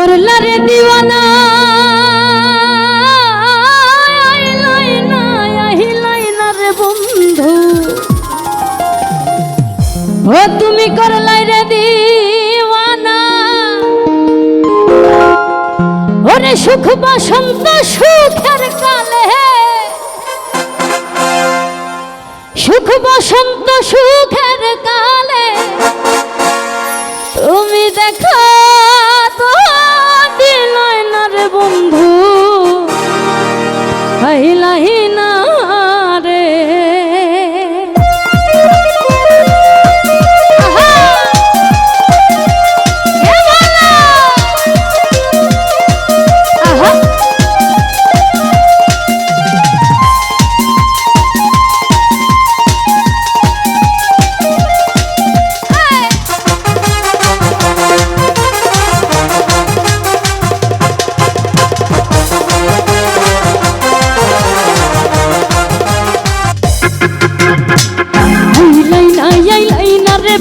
করলা রে দিওয়ানা রে বন্ধু ও তুমি করলাই রে দিওয়ানা ওরে সুখ বসন্ত সুখের কালে সুখ বসন্ত সুখের কালে তুমি দেখা তো দিলাই না রে বন্ধু আইলাই না রে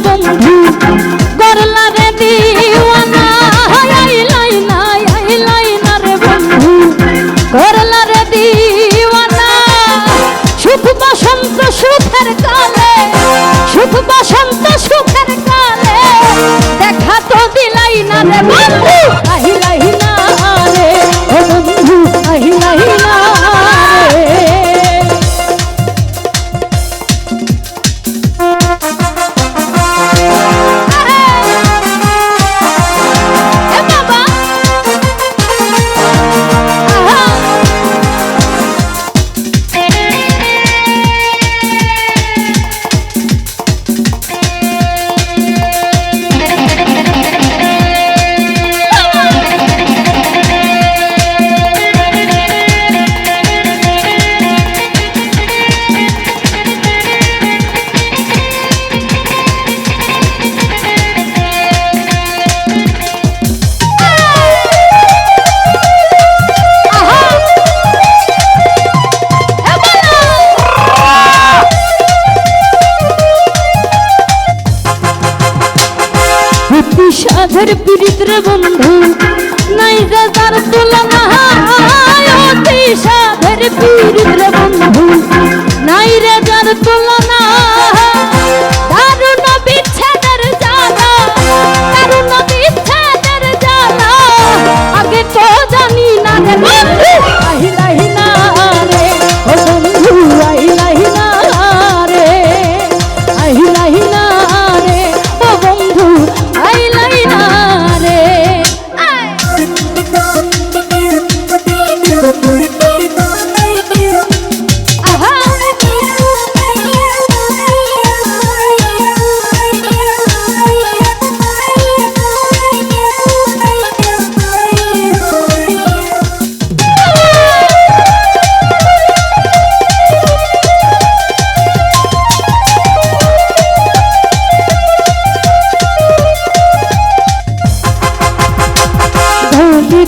বন্ধু করলা রে দিওয়ানা আইলাই না রে বন্ধু করলা রে দিওয়ানা সুখ বসন্ত সুখের কালে সুখ বসন্ত সুখের কালে দেখা তো দিলাই না রে বন্ধু আইলাই না রে ও বন্ধু আইলাই না সাধের পীড়িত রে বন্ধু নাই যে তার তুলনা অতি সাধের পীড়িত রে বন্ধু নাই রে যার তুলনা দারুণ বিচ্ছেদের জ্বালা দারুণ বিচ্ছেদের জ্বালা আগে তো জানি না রে বন্ধু আইলাই না রে ও বন্ধু আইলাই না রে আইলাই না রে ও বন্ধু আইলাই না রে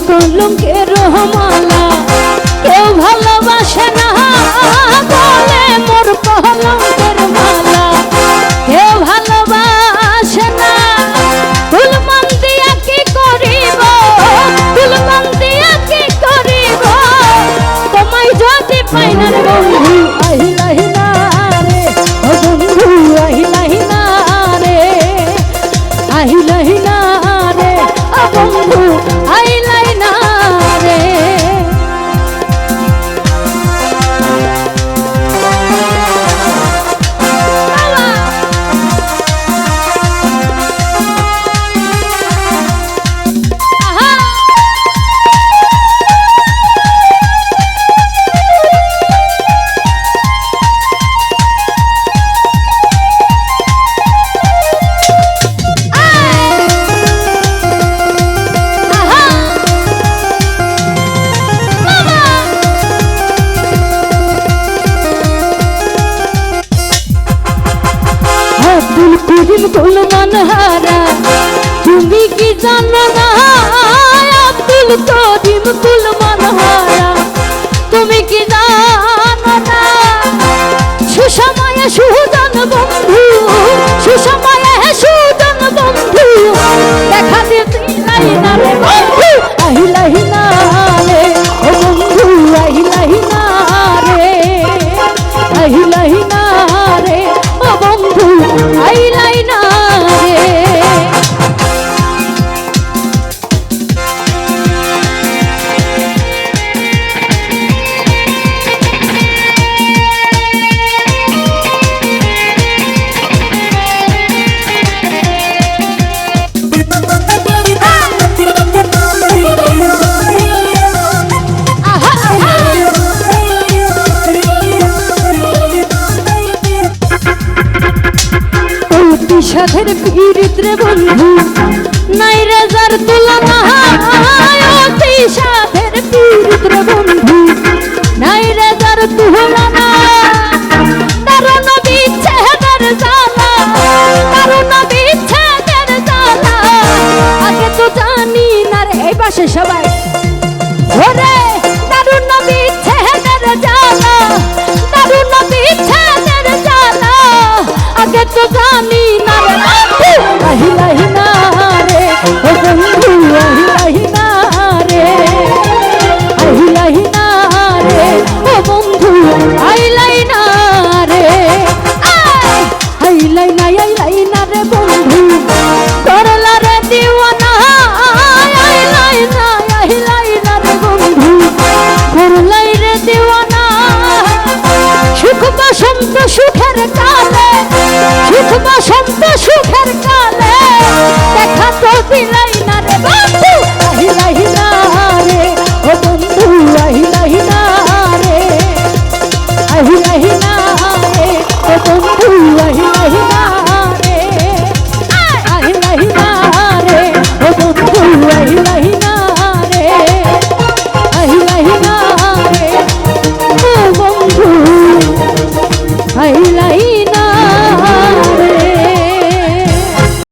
কলঙ্কের মালা কেউ ভালোবাসে না বলে মোর কলঙ্কের মালা কেউ ভালোবাসে না ফুলমান দিয়া কি করিব ফুলমান দিয়া কি করিব তোমায় যদি পাই না রে বন্ধু আইলাই না রে ও বন্ধু আইলাই না রে আইলাই না রে ও বন্ধু আইলাই না রে কুল মনহারা তুমি কি জানো না আব্দুল করিম কুল মনহারা তুমি কি জানো না সুসময়ে সুজন বন্ধু সুসময়ে সুজন বন্ধু দেখা দিতে নাই না রে বন্ধু সাধের পীড়িত রে বন্ধু নাই রে যার তুলনা অতি সাধের পীড়িত রে বন্ধু নাই রে যার তুলনা দারুণ বিচ্ছেদের জ্বালা দারুণ বিচ্ছেদের জ্বালা আগে তো জানি না রে এই পাশে সবাই ওরে দারুণ বিচ্ছেদের জ্বালা দারুণ বিচ্ছেদের জ্বালা আগে তো জানি না রে আহিলাহি না রে ও বন্ধু আহিলাহি না রে আহিলাহি না রে ও বন্ধু আহিলাই না রে আহিলাই না রে বন্ধু করলা রে দিওয়ানা আহিলাই না রে বন্ধু করলাই রে দিওয়ানা সুখ বসন্ত সুখের কালে সুখ বসন্ত সুখের কালে দেখা তো দিলাই না রে বন্ধু আহিলাই না রে ও বন্ধু আহিলাই না রে আহিলাই না রে ও বন্ধু আহিলাই না রে আহিলাই না রে ও বন্ধু আহিলাই না রে আহিলাই না রে ও বন্ধু আহিলাই